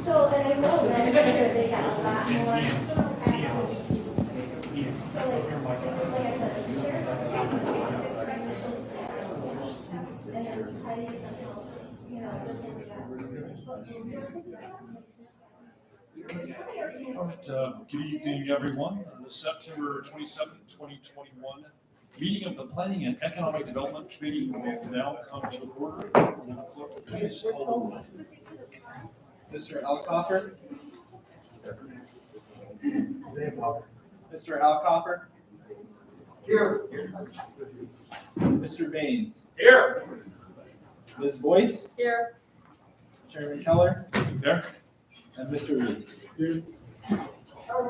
So, and I know last year they got a lot more. So, like I said, the sheriff's office is recognition. And then I didn't know, All right, good evening, everyone. The September 27th, 2021 meeting of the Planning and Economic Development Committee will now come to order. Will the clerk please call the roll? Mr. Alcoffer? Mr. Alcoffer? Here. Mr. Baines? Here. Ms. Boyce? Here. Chairman Keller? There. And Mr. Lee? Here. All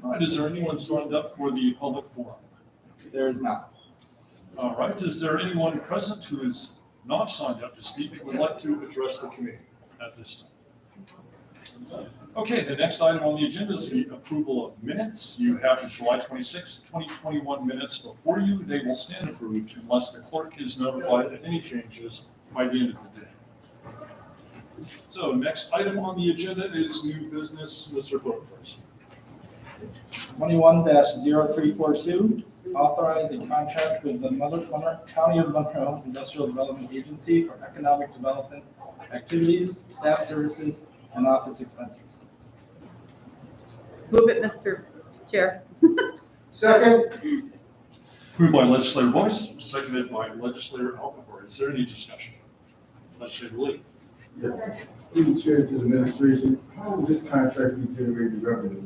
right, is there anyone signed up for the public forum? There is not. All right, is there anyone present who is not signed up to speak who would like to address the committee at this time? Okay, the next item on the agenda is the approval of minutes. You have the July 26, 2021 minutes before you. They will stand approved unless the clerk is notified of any changes by the end of the day. So next item on the agenda is new business. Mr. Clerk, please. 21-0342, authorize a contract with the County of Monroe Industrial Development Agency for economic development activities, staff services, and office expenses. Move it, Mr. Chair. Second. Moved by Legislator Boyce, seconded by Legislator Alcoffer. Is there any discussion? Legislator Lee. Yes. Through the chair to the administration, how will this contract be generating revenue?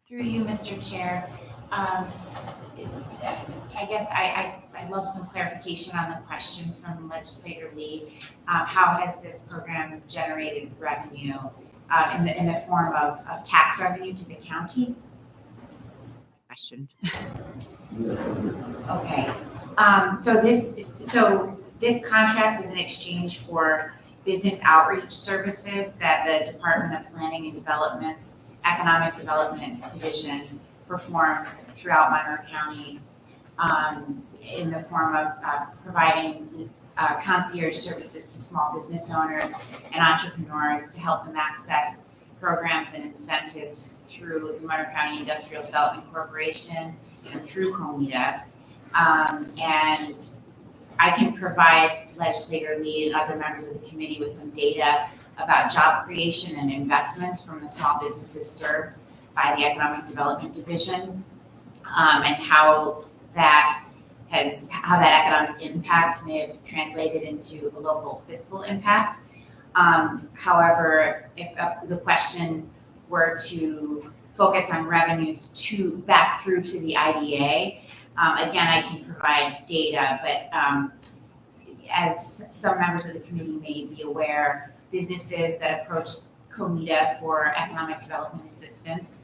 Through you, Mr. Chair. I guess I'd love some clarification on the question from Legislator Lee. How has this program generated revenue in the form of tax revenue to the county? Question. Okay. So this contract is in exchange for business outreach services that the Department of Planning and Development's Economic Development Division performs throughout Monroe County in the form of providing concierge services to small business owners and entrepreneurs to help them access programs and incentives through the Monroe County Industrial Development Corporation and through COMIDA. And I can provide Legislator Lee and other members of the committee with some data about job creation and investments from the small businesses served by the Economic Development Division, and how that economic impact may have translated into a local fiscal impact. However, if the question were to focus on revenues back through to the IDA, again, I can provide data, but as some members of the committee may be aware, businesses that approach COMIDA for economic development assistance,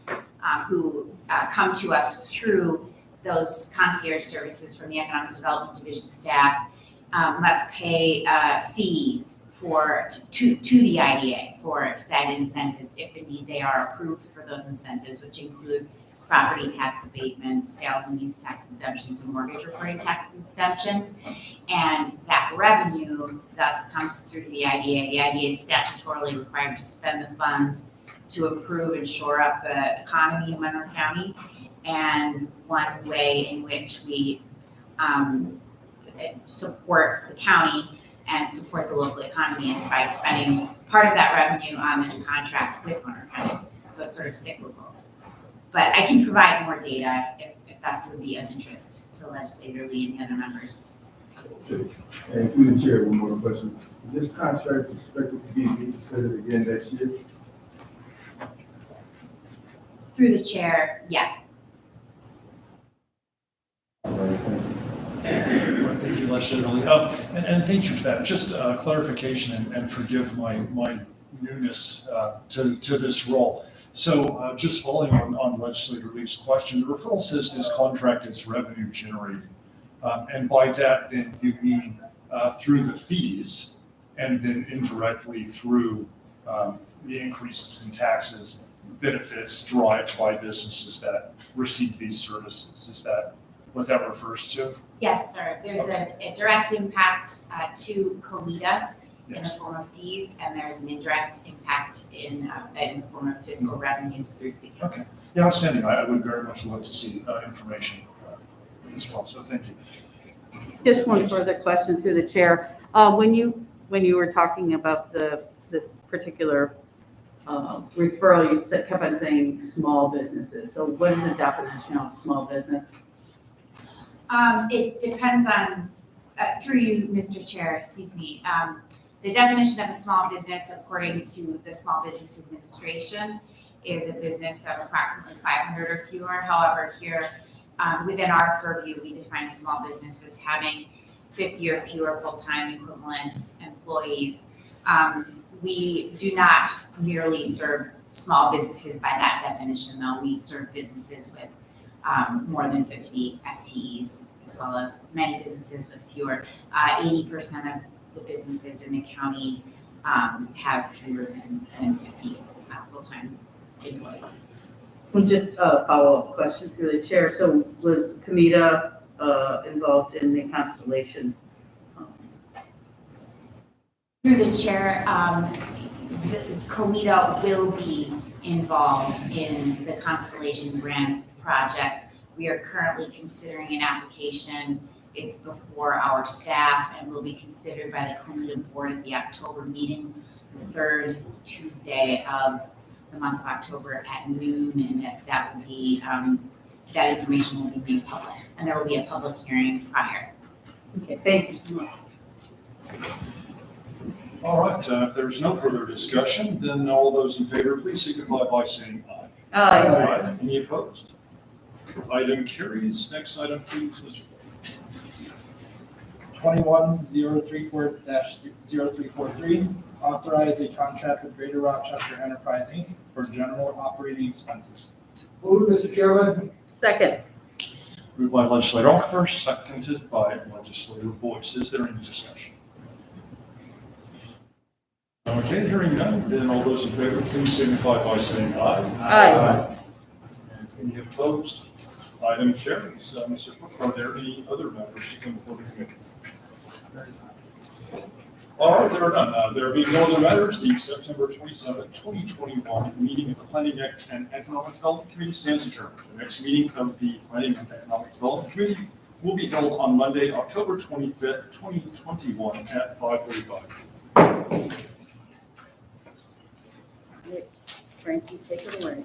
who come to us through those concierge services from the Economic Development Division staff, must pay a fee to the IDA for said incentives, if indeed they are approved for those incentives, which include property tax abatements, sales and use tax exemptions, and mortgage reporting tax exemptions. And that revenue thus comes through to the IDA. The IDA is statutorily required to spend the funds to improve and shore up the economy in Monroe County. And one way in which we support the county and support the local economy is by spending part of that revenue on this contract with Monroe County. So it's sort of cyclical. But I can provide more data if that would be of interest to Legislator Lee and the other members. Okay. And through the chair, one more question. Is this contract expected to be reconsidered again next year? Through the chair, yes. Thank you, Legislator Lee. And thank you for that. Just clarification and forgive my newness to this role. So just following on Legislator Lee's question, the referral says this contract is revenue generating. And by that, then you mean through the fees and then indirectly through the increases in taxes benefits derived by businesses that receive these services. Is that what that refers to? Yes, sir. There's a direct impact to Comida in the Yes. form of fees, and there's an indirect impact in the form of fiscal revenues through the county. Okay. Yeah, outstanding. I would very much love to see information as well, so thank you. Just one further question through the chair. When you were talking about this particular referral, you kept on saying small businesses. So what is the definition of small business? It depends on, through you, Mr. Chair, excuse me. The definition of a small business, according to the Small Business Administration, is a business of approximately 500 or fewer. However, here, within our purview, we define a small business as having 50 or fewer full-time equivalent employees. We do not merely serve small businesses by that definition, though. We serve businesses with more than 50 FTEs, as well as many businesses with fewer. 80% of the businesses in the county have fewer than 50 full-time employees. Well, just a follow-up question through the chair. So was Comida involved in the Constellation? Through the chair, Comida will be involved in the Constellation Grants project. We are currently considering an application. It's before our staff and will be considered by the Comida board at the October meeting, the third Tuesday of the month of October at noon, and that will be, that information will be made public, and there will be a public hearing prior. Okay, thank you so much. All right, if there's no further discussion, then all those in favor, please signify by saying aye. Aye. Any opposed? Item carries. Next item, please, Mr. 21-034-0343, authorize a contract with Greater Rochester Enterprise, Inc. for general operating expenses. Move it, Mr. Chairman. Second. Moved by legislator Oliver, seconded by legislator Boyce. Is there any discussion? Okay, hearing none, then all those in favor, please signify by saying aye. Aye. And any opposed? Item carries. Mr. Cook, are there any other matters to come before the committee? All right, there are none. There being no other matters, the September 27th, 2021 meeting of the Planning and Economic Development Committee stands adjourned. The next meeting of the Planning and Economic Development Committee will be held on Monday, October 25th, 2021 at 5:45. Frankie, take it away.